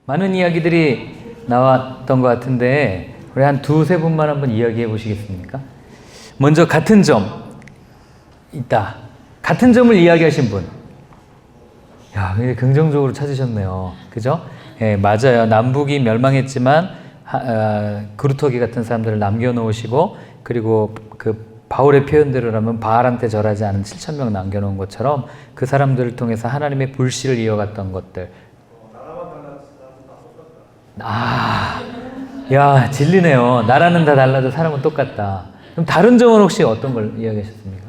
많은 이야기들이 나왔던 것 같은데 우리 한 두세 분만 한번 이야기해 보시겠습니까? 먼저 같은 점 있다. 같은 점을 이야기하신 분. 야, 긍정적으로 찾으셨네요. 그죠? 예, 맞아요. 남북이 멸망했지만 그루터기 같은 사람들을 남겨놓으시고, 그리고 그 바울의 표현대로 하면 바알한테 절하지 않은 7,000명 남겨놓은 것처럼 그 사람들을 통해서 하나님의 불씨를 이어갔던 것들. 야, 진리네요. 나라는 다 달라도 사람은 똑같다. 그럼 다른 점은 혹시 어떤 걸 이야기하셨습니까?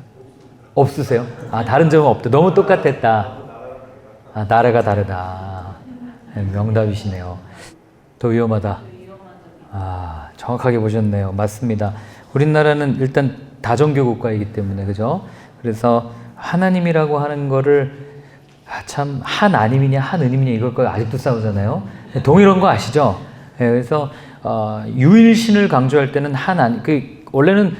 없으세요? 다른 점은 없다. 너무 똑같았다. 나라가 다르다. 명답이시네요. 더 위험하다. 정확하게 보셨네요. 맞습니다. 우리나라는 일단 다종교 국가이기 때문에, 그죠? 그래서 하나님이라고 하는 거를 참 한 아님이냐 한 은임이냐 이걸 거 아직도 싸우잖아요. 동일한 거 아시죠? 그래서 유일신을 강조할 때는 원래는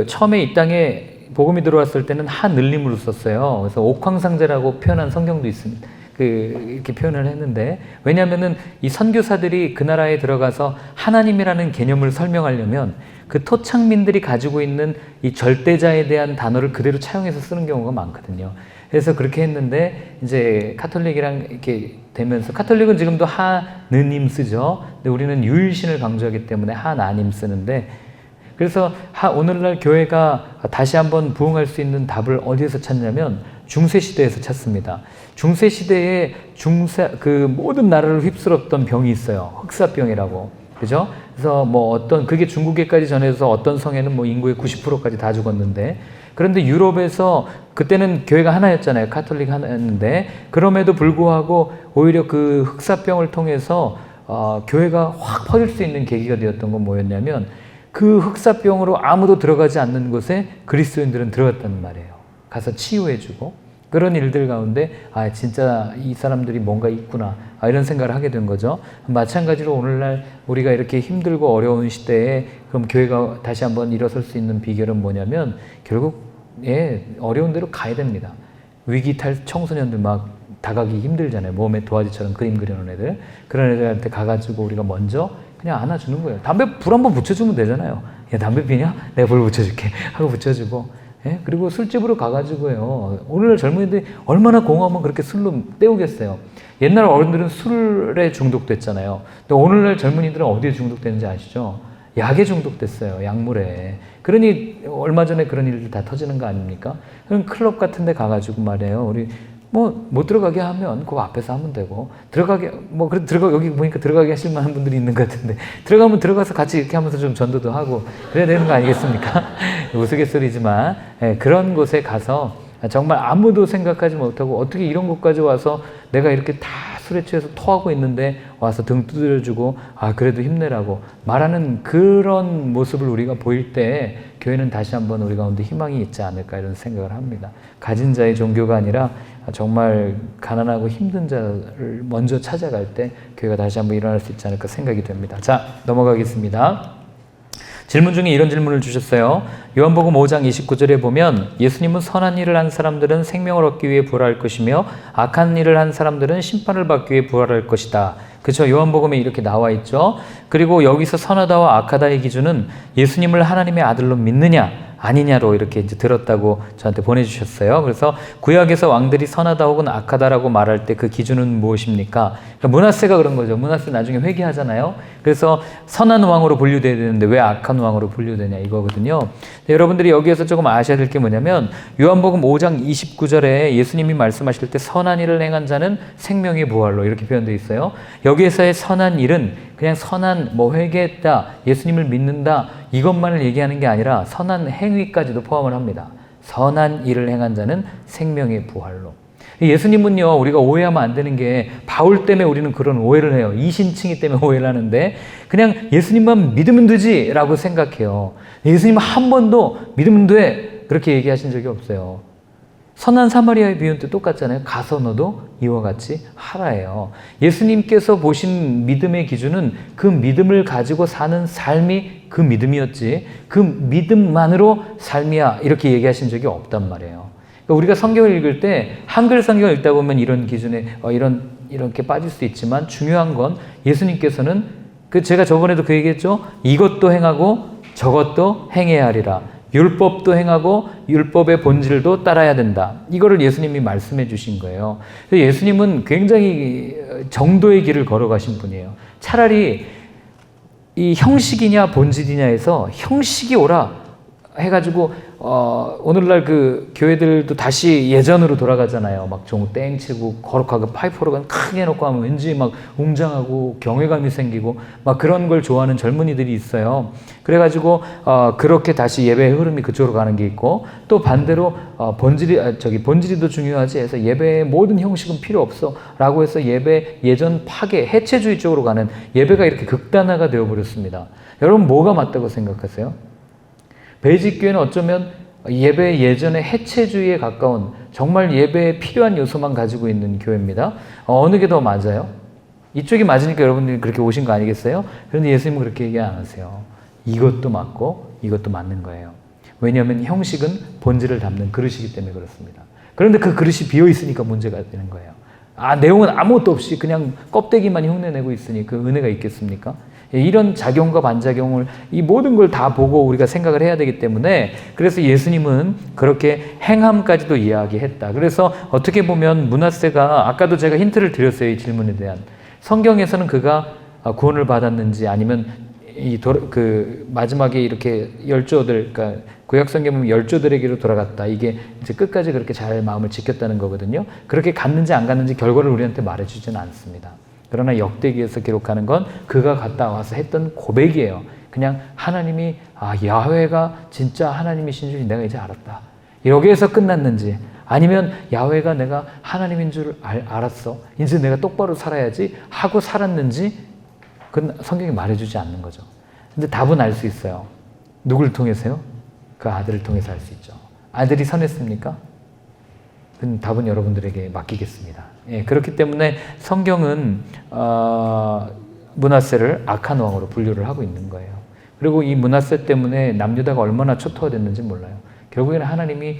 처음에 이 땅에 복음이 들어왔을 때는 한을림으로 썼어요. 그래서 옥황상제라고 표현한 성경도 있습니다. 이렇게 표현을 했는데, 왜냐하면은 이 선교사들이 그 나라에 들어가서 하나님이라는 개념을 설명하려면 그 토착민들이 가지고 있는 이 절대자에 대한 단어를 그대로 차용해서 쓰는 경우가 많거든요. 그래서 그렇게 했는데, 이제 카톨릭이랑 이렇게 되면서, 카톨릭은 지금도 하느님 쓰죠. 근데 우리는 유일신을 강조하기 때문에 하나님 쓰는데, 그래서 오늘날 교회가 다시 한번 부흥할 수 있는 답을 어디에서 찾냐면 중세시대에서 찾습니다. 중세시대에 모든 나라를 휩쓸었던 병이 있어요. 흑사병이라고. 그죠? 그래서 그게 중국에까지 전해서 어떤 성에는 인구의 90%까지 다 죽었는데, 그런데 유럽에서 그때는 교회가 하나였잖아요. 카톨릭 하나였는데, 그럼에도 불구하고 오히려 그 흑사병을 통해서 교회가 확 퍼질 수 있는 계기가 되었던 건 뭐였냐면, 그 흑사병으로 아무도 들어가지 않는 곳에 그리스도인들은 들어갔단 말이에요. 가서 치유해주고, 그런 일들 가운데 진짜 이 사람들이 뭔가 있구나, 이런 생각을 하게 된 거죠. 마찬가지로 오늘날 우리가 이렇게 힘들고 어려운 시대에 그럼 교회가 다시 한번 일어설 수 있는 비결은 뭐냐면, 결국 어려운 데로 가야 됩니다. 위기탈 청소년들 막 다가기 힘들잖아요. 몸에 도화지처럼 그림 그려놓은 애들. 그런 애들한테 가가지고 우리가 먼저 그냥 안아주는 거예요. 불 한번 붙여주면 되잖아요. 야, 담배 피냐? 내가 불 붙여줄게 하고 붙여주고, 그리고 술집으로 가가지고요. 오늘날 젊은이들이 얼마나 공허하면 그렇게 술로 때우겠어요. 옛날 어른들은 술에 중독됐잖아요. 근데 오늘날 젊은이들은 어디에 중독됐는지 아시죠? 약에 중독됐어요. 약물에. 그러니 얼마 전에 그런 일들 다 터지는 거 아닙니까? 그럼 클럽 같은 데 가가지고 말이에요. 우리 못 들어가게 하면 그 앞에서 하면 되고, 여기 보니까 들어가게 하실 만한 분들이 있는 것 같은데, 들어가면 들어가서 같이 이렇게 하면서 좀 전도도 하고 그래야 되는 거 아니겠습니까? 우스갯소리지만, 그런 곳에 가서 정말 아무도 생각하지 못하고 어떻게 이런 곳까지 와서 내가 이렇게 다 술에 취해서 토하고 있는데 와서 등 두드려주고 그래도 힘내라고 말하는 그런 모습을 우리가 보일 때 교회는 다시 한번 우리 가운데 희망이 있지 않을까, 이런 생각을 합니다. 가진 자의 종교가 아니라 정말 가난하고 힘든 자를 먼저 찾아갈 때 교회가 다시 한번 일어날 수 있지 않을까 생각이 됩니다. 자, 넘어가겠습니다. 질문 중에 이런 질문을 주셨어요. 요한복음 5장 29절에 보면 예수님은 선한 일을 한 사람들은 생명을 얻기 위해 부활할 것이며 악한 일을 한 사람들은 심판을 받기 위해 부활할 것이다. 그렇죠? 요한복음에 이렇게 나와 있죠. 그리고 여기서 선하다와 악하다의 기준은 예수님을 하나님의 아들로 믿느냐 아니냐로 이렇게 이제 들었다고 저한테 보내주셨어요. 그래서 구약에서 왕들이 선하다 혹은 악하다라고 말할 때 그 기준은 무엇입니까? 그러니까 므낫세가 그런 거죠. 므낫세 나중에 회개하잖아요. 그래서 선한 왕으로 분류돼야 되는데 왜 악한 왕으로 분류되냐 이거거든요. 여러분들이 여기에서 조금 아셔야 될 게 뭐냐면, 요한복음 5장 29절에 예수님이 말씀하실 때 선한 일을 행한 자는 생명의 부활로 이렇게 표현되어 있어요. 여기에서의 선한 일은 그냥 선한 회개했다, 예수님을 믿는다 이것만을 얘기하는 게 아니라 선한 행위까지도 포함을 합니다. 선한 일을 행한 자는 생명의 부활로. 예수님은요, 우리가 오해하면 안 되는 게, 바울 때문에 우리는 그런 오해를 해요. 이신칭의 때문에 오해를 하는데, 그냥 예수님만 믿으면 되지 라고 생각해요. 예수님은 한 번도 믿으면 돼 그렇게 얘기하신 적이 없어요. 선한 사마리아의 비유는 또 똑같잖아요. 가서 너도 이와 같이 하라예요. 예수님께서 보신 믿음의 기준은 그 믿음을 가지고 사는 삶이 그 믿음이었지, 그 믿음만으로 삶이야 이렇게 얘기하신 적이 없단 말이에요. 그러니까 우리가 성경을 읽을 때, 한글 성경을 읽다 보면 이런 기준에 이런 이렇게 빠질 수 있지만 중요한 건 예수님께서는 제가 저번에도 그 얘기했죠. 이것도 행하고 저것도 행해야 하리라. 율법도 행하고 율법의 본질도 따라야 된다. 이거를 예수님이 말씀해 주신 거예요. 예수님은 굉장히 정도의 길을 걸어가신 분이에요. 차라리 이 형식이냐 본질이냐에서 형식이 오라 해가지고 오늘날 그 교회들도 다시 예전으로 돌아가잖아요. 막 종우 땡 치고 거룩하게 파이프 오르간 크게 해놓고 하면 왠지 막 웅장하고 경외감이 생기고 막 그런 걸 좋아하는 젊은이들이 있어요. 그래가지고 그렇게 다시 예배의 흐름이 그쪽으로 가는 게 있고, 또 반대로 본질이 더 중요하지 해서 예배의 모든 형식은 필요 없어 라고 해서 예배 예전 파괴 해체주의 쪽으로 가는 예배가 이렇게 극단화가 되어버렸습니다. 여러분 뭐가 맞다고 생각하세요? 베이직교회는 어쩌면 예배 예전의 해체주의에 가까운 정말 예배에 필요한 요소만 가지고 있는 교회입니다. 어느 게 더 맞아요? 이쪽이 맞으니까 여러분들이 그렇게 오신 거 아니겠어요? 그런데 예수님은 그렇게 얘기 안 하세요. 이것도 맞고 이것도 맞는 거예요. 왜냐하면 형식은 본질을 담는 그릇이기 때문에 그렇습니다. 그런데 그 그릇이 비어 있으니까 문제가 되는 거예요. 내용은 아무것도 없이 그냥 껍데기만 흉내내고 있으니 그 은혜가 있겠습니까? 이런 작용과 반작용을 이 모든 걸 다 보고 우리가 생각을 해야 되기 때문에, 그래서 예수님은 그렇게 행함까지도 이야기했다. 그래서 어떻게 보면 므낫세가, 아까도 제가 힌트를 드렸어요. 이 질문에 대한. 성경에서는 그가 구원을 받았는지 아니면 마지막에 이렇게 열조들, 그러니까 구약 성경 보면 열조들에게로 돌아갔다. 이게 이제 끝까지 그렇게 잘 마음을 지켰다는 거거든요. 그렇게 갔는지 안 갔는지 결과를 우리한테 말해주지는 않습니다. 그러나 역대기에서 기록하는 건 그가 갔다 와서 했던 고백이에요. 그냥 하나님이 야훼가 진짜 하나님이신 줄 내가 이제 알았다. 여기에서 끝났는지, 아니면 야훼가 내가 하나님인 줄 알았어. 이제 내가 똑바로 살아야지 하고 살았는지 그건 성경이 말해주지 않는 거죠. 근데 답은 알 수 있어요. 누굴 통해서요? 그 아들을 통해서 알 수 있죠. 아들이 선했습니까? 그 답은 여러분들에게 맡기겠습니다. 그렇기 때문에 성경은 므낫세를 악한 왕으로 분류를 하고 있는 거예요. 그리고 이 므낫세 때문에 남유다가 얼마나 초토화됐는지 몰라요. 결국에는 하나님이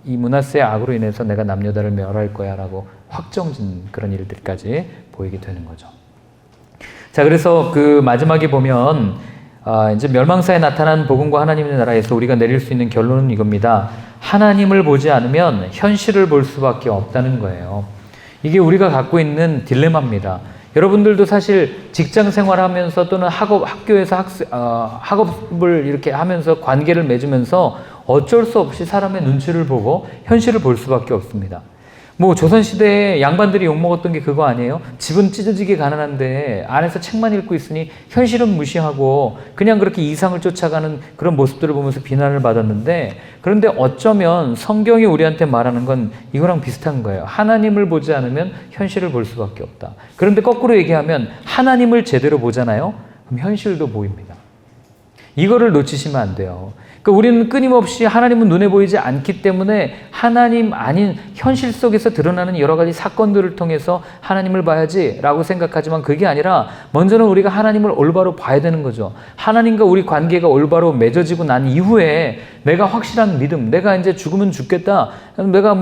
이 므낫세의 악으로 인해서 내가 남유다를 멸할 거야 라고 확정진 그런 일들까지 보이게 되는 거죠. 자, 그래서 그 마지막에 보면 이제 멸망사에 나타난 복음과 하나님의 나라에서 우리가 내릴 수 있는 결론은 이겁니다. 하나님을 보지 않으면 현실을 볼 수밖에 없다는 거예요. 이게 우리가 갖고 있는 딜레마입니다. 여러분들도 사실 직장 생활하면서 또는 학교에서 학업을 이렇게 하면서 관계를 맺으면서 어쩔 수 없이 사람의 눈치를 보고 현실을 볼 수밖에 없습니다. 뭐 조선시대에 양반들이 욕먹었던 게 그거 아니에요? 집은 찢어지게 가난한데 안에서 책만 읽고 있으니 현실은 무시하고 그냥 그렇게 이상을 쫓아가는 그런 모습들을 보면서 비난을 받았는데, 그런데 어쩌면 성경이 우리한테 말하는 건 이거랑 비슷한 거예요. 하나님을 보지 않으면 현실을 볼 수밖에 없다. 그런데 거꾸로 얘기하면 하나님을 제대로 보잖아요? 그럼 현실도 보입니다. 이거를 놓치시면 안 돼요. 그러니까 우리는 끊임없이 하나님은 눈에 보이지 않기 때문에 하나님 아닌 현실 속에서 드러나는 여러 가지 사건들을 통해서 하나님을 봐야지 라고 생각하지만 그게 아니라 먼저는 우리가 하나님을 올바로 봐야 되는 거죠. 하나님과 우리 관계가 올바로 맺어지고 난 이후에 내가 확실한 믿음, 내가 이제 죽으면 죽겠다, 내가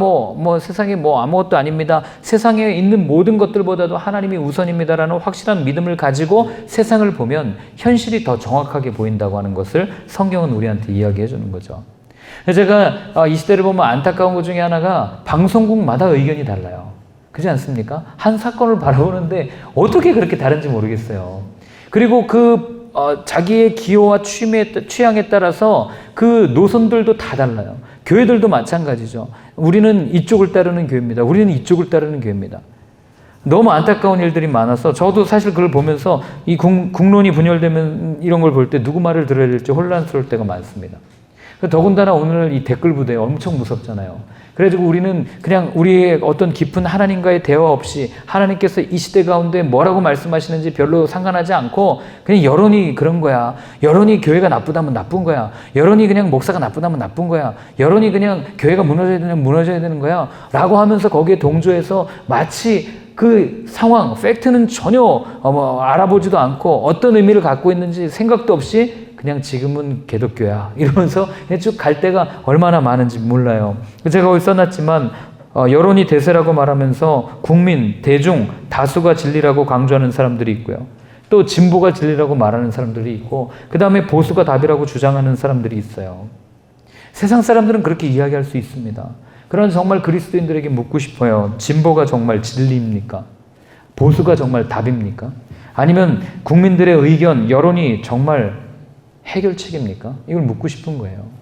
세상에 아무것도 아닙니다, 세상에 있는 모든 것들보다도 하나님이 우선입니다라는 확실한 믿음을 가지고 세상을 보면 현실이 더 정확하게 보인다고 하는 것을 성경은 우리한테 이야기해 주는 거죠. 제가 이 시대를 보면 안타까운 것 중에 하나가 방송국마다 의견이 달라요. 그렇지 않습니까? 한 사건을 바라보는데 어떻게 그렇게 다른지 모르겠어요. 그리고 자기의 기호와 취향에 따라서 그 노선들도 다 달라요. 교회들도 마찬가지죠. 우리는 이쪽을 따르는 교회입니다. 우리는 이쪽을 따르는 교회입니다. 너무 안타까운 일들이 많아서 저도 사실 그걸 보면서 이 국론이 분열되면 이런 걸 볼 때 누구 말을 들어야 될지 혼란스러울 때가 많습니다. 더군다나 오늘 이 댓글 부대 엄청 무섭잖아요. 그래가지고 우리는 그냥 우리의 어떤 깊은 하나님과의 대화 없이 하나님께서 이 시대 가운데 뭐라고 말씀하시는지 별로 상관하지 않고 그냥 여론이 그런 거야. 여론이 교회가 나쁘다면 나쁜 거야. 여론이 그냥 목사가 나쁘다면 나쁜 거야. 여론이 그냥 교회가 무너져야 되는 거야. 라고 하면서 거기에 동조해서 마치 그 상황, 팩트는 전혀 알아보지도 않고 어떤 의미를 갖고 있는지 생각도 없이 그냥 지금은 개독교야 이러면서 쭉 갈 때가 얼마나 많은지 몰라요. 제가 거기 써놨지만 여론이 대세라고 말하면서 국민, 대중, 다수가 진리라고 강조하는 사람들이 있고요. 또 진보가 진리라고 말하는 사람들이 있고 그 다음에 보수가 답이라고 주장하는 사람들이 있어요. 세상 사람들은 그렇게 이야기할 수 있습니다. 그러나 정말 그리스도인들에게 묻고 싶어요. 진보가 정말 진리입니까? 보수가 정말 답입니까? 아니면 국민들의 의견, 여론이 정말 해결책입니까? 이걸 묻고 싶은 거예요.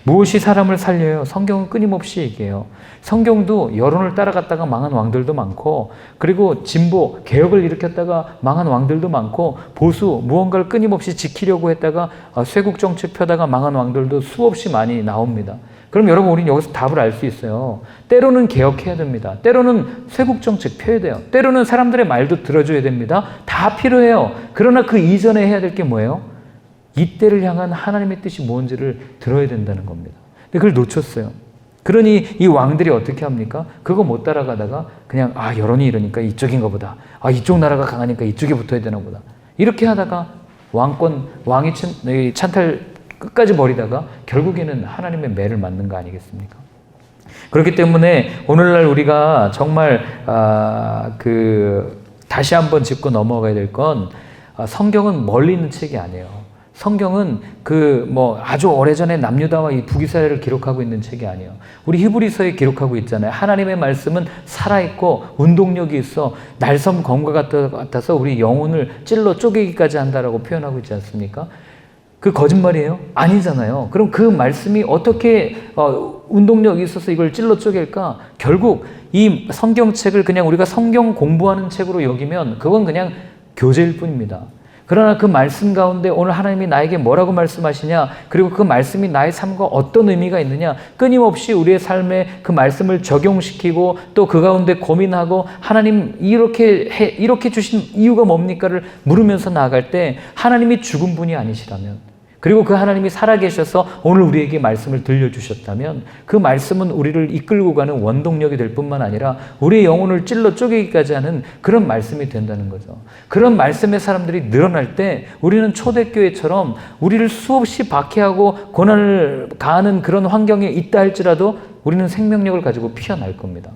무엇이 사람을 살려요? 성경은 끊임없이 얘기해요. 성경도 여론을 따라갔다가 망한 왕들도 많고, 그리고 진보, 개혁을 일으켰다가 망한 왕들도 많고, 보수, 무언가를 끊임없이 지키려고 했다가 쇄국 정책 펴다가 망한 왕들도 수없이 많이 나옵니다. 그럼 여러분, 우리는 여기서 답을 알 수 있어요. 때로는 개혁해야 됩니다. 때로는 쇄국 정책 펴야 돼요. 때로는 사람들의 말도 들어줘야 됩니다. 다 필요해요. 그러나 그 이전에 해야 될 게 뭐예요? 이때를 향한 하나님의 뜻이 뭔지를 들어야 된다는 겁니다. 근데 그걸 놓쳤어요. 그러니 이 왕들이 어떻게 합니까? 그거 못 따라가다가 그냥 여론이 이러니까 이쪽인가 보다. 이쪽 나라가 강하니까 이쪽에 붙어야 되나 보다. 이렇게 하다가 왕이 찬탈 끝까지 버리다가 결국에는 하나님의 매를 맞는 거 아니겠습니까? 그렇기 때문에 오늘날 우리가 정말 다시 한번 짚고 넘어가야 될 건 성경은 멀리 있는 책이 아니에요. 성경은 아주 오래전에 남유다와 이 북이스라엘을 기록하고 있는 책이 아니에요. 우리 히브리서에 기록하고 있잖아요. 하나님의 말씀은 살아있고 운동력이 있어 날섬 검과 같아서 우리 영혼을 찔러 쪼개기까지 한다라고 표현하고 있지 않습니까? 그 거짓말이에요? 아니잖아요. 그럼 그 말씀이 어떻게 운동력이 있어서 이걸 찔러 쪼갤까? 결국 이 성경책을 그냥 우리가 성경 공부하는 책으로 여기면 그건 그냥 교재일 뿐입니다. 그러나 그 말씀 가운데 오늘 하나님이 나에게 뭐라고 말씀하시냐, 그리고 그 말씀이 나의 삶과 어떤 의미가 있느냐, 끊임없이 우리의 삶에 그 말씀을 적용시키고 또 그 가운데 고민하고 하나님 이렇게 주신 이유가 뭡니까를 물으면서 나아갈 때 하나님이 죽은 분이 아니시라면, 그리고 그 하나님이 살아계셔서 오늘 우리에게 말씀을 들려주셨다면 그 말씀은 우리를 이끌고 가는 원동력이 될 뿐만 아니라 우리의 영혼을 찔러 쪼개기까지 하는 그런 말씀이 된다는 거죠. 그런 말씀의 사람들이 늘어날 때 우리는 초대교회처럼 우리를 수없이 박해하고 고난을 가하는 그런 환경에 있다 할지라도 우리는 생명력을 가지고 피어날 겁니다.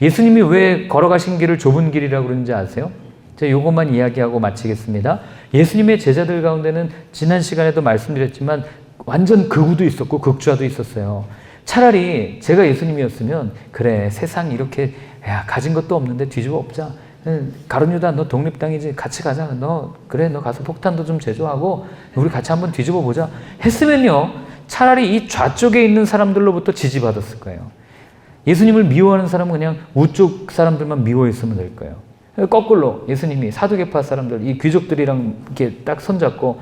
예수님이 왜 걸어가신 길을 좁은 길이라고 그러는지 아세요? 제가 이것만 이야기하고 마치겠습니다. 예수님의 제자들 가운데는 지난 시간에도 말씀드렸지만 완전 극우도 있었고 극좌도 있었어요. 차라리 제가 예수님이었으면 그래 세상 이렇게 가진 것도 없는데 뒤집어 엎자. 가룟유다 너 독립당이지 같이 가자. 너 가서 폭탄도 좀 제조하고 우리 같이 한번 뒤집어 보자 했으면요. 차라리 이 좌쪽에 있는 사람들로부터 지지받았을 거예요. 예수님을 미워하는 사람은 그냥 우쪽 사람들만 미워했으면 될 거예요. 거꾸로 예수님이 사두개파 사람들, 이 귀족들이랑 이렇게 딱 손잡고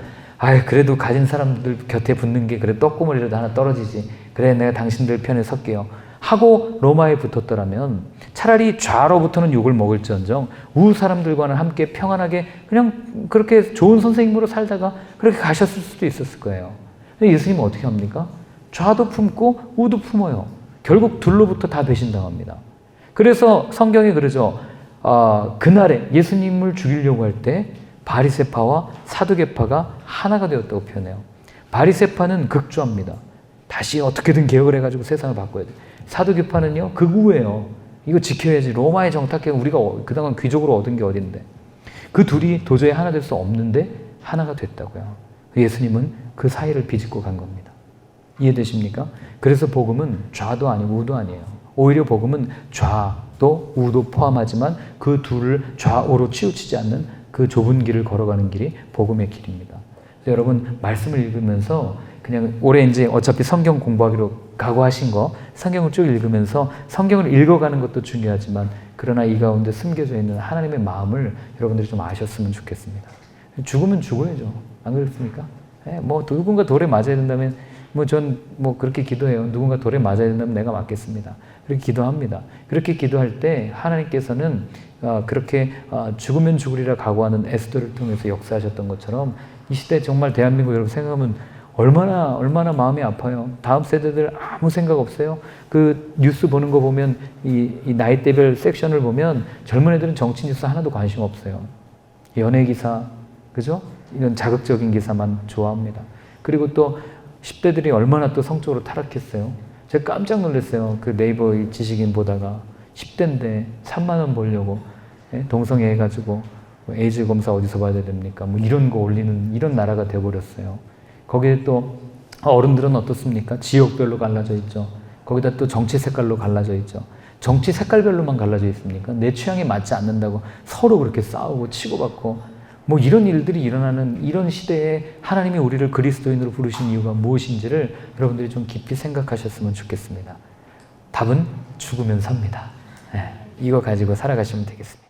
그래도 가진 사람들 곁에 붙는 게 그래 떡고물이라도 하나 떨어지지. 그래 내가 당신들 편에 설게요. 하고 로마에 붙었더라면 차라리 좌로부터는 욕을 먹을지언정 우 사람들과는 함께 평안하게 그냥 그렇게 좋은 선생님으로 살다가 그렇게 가셨을 수도 있었을 거예요. 근데 예수님은 어떻게 합니까? 좌도 품고 우도 품어요. 결국 둘로부터 다 배신당합니다. 그래서 성경이 그러죠. 그날에 예수님을 죽이려고 할 때 바리새파와 사두개파가 하나가 되었다고 표현해요. 바리새파는 극좌입니다. 다시 어떻게든 개혁을 해가지고 세상을 바꿔야 돼. 사두개파는요 극우예요. 이거 지켜야지. 로마의 정탁해 우리가 그동안 귀족으로 얻은 게 어딘데. 그 둘이 도저히 하나 될 수 없는데 하나가 됐다고요. 예수님은 그 사이를 비집고 간 겁니다. 이해되십니까? 그래서 복음은 좌도 아니고 우도 아니에요. 오히려 복음은 좌도 우도 포함하지만 그 둘을 좌우로 치우치지 않는 그 좁은 길을 걸어가는 길이 복음의 길입니다. 그래서 여러분 말씀을 읽으면서 그냥 올해 이제 어차피 성경 공부하기로 각오하신 거 성경을 쭉 읽으면서 성경을 읽어가는 것도 중요하지만 그러나 이 가운데 숨겨져 있는 하나님의 마음을 여러분들이 좀 아셨으면 좋겠습니다. 죽으면 죽어야죠. 안 그렇습니까? 누군가 돌에 맞아야 된다면 전 그렇게 기도해요. 누군가 돌에 맞아야 된다면 내가 맞겠습니다. 그렇게 기도합니다. 그렇게 기도할 때 하나님께서는 그렇게 죽으면 죽으리라 각오하는 에스더를 통해서 역사하셨던 것처럼 이 시대 정말 대한민국 여러분 생각하면 얼마나 마음이 아파요. 다음 세대들 아무 생각 없어요. 그 뉴스 보는 거 보면 이 나이대별 섹션을 보면 젊은 애들은 정치 뉴스 하나도 관심 없어요. 연예 기사, 그죠? 이런 자극적인 기사만 좋아합니다. 그리고 또 10대들이 얼마나 또 성적으로 타락했어요. 제가 깜짝 놀랐어요. 그 네이버 이 지식인 보다가 10대인데 3만 원 벌려고 동성애 해가지고 에이즈 검사 어디서 받아야 됩니까? 뭐 이런 거 올리는 이런 나라가 돼버렸어요. 거기에 또 어른들은 어떻습니까? 지역별로 갈라져 있죠. 거기다 또 정치 색깔로 갈라져 있죠. 정치 색깔별로만 갈라져 있습니까? 내 취향에 맞지 않는다고 서로 그렇게 싸우고 치고받고 뭐 이런 일들이 일어나는 이런 시대에 하나님이 우리를 그리스도인으로 부르신 이유가 무엇인지를 여러분들이 좀 깊이 생각하셨으면 좋겠습니다. 답은 죽으면 삽니다. 이거 가지고 살아가시면 되겠습니다.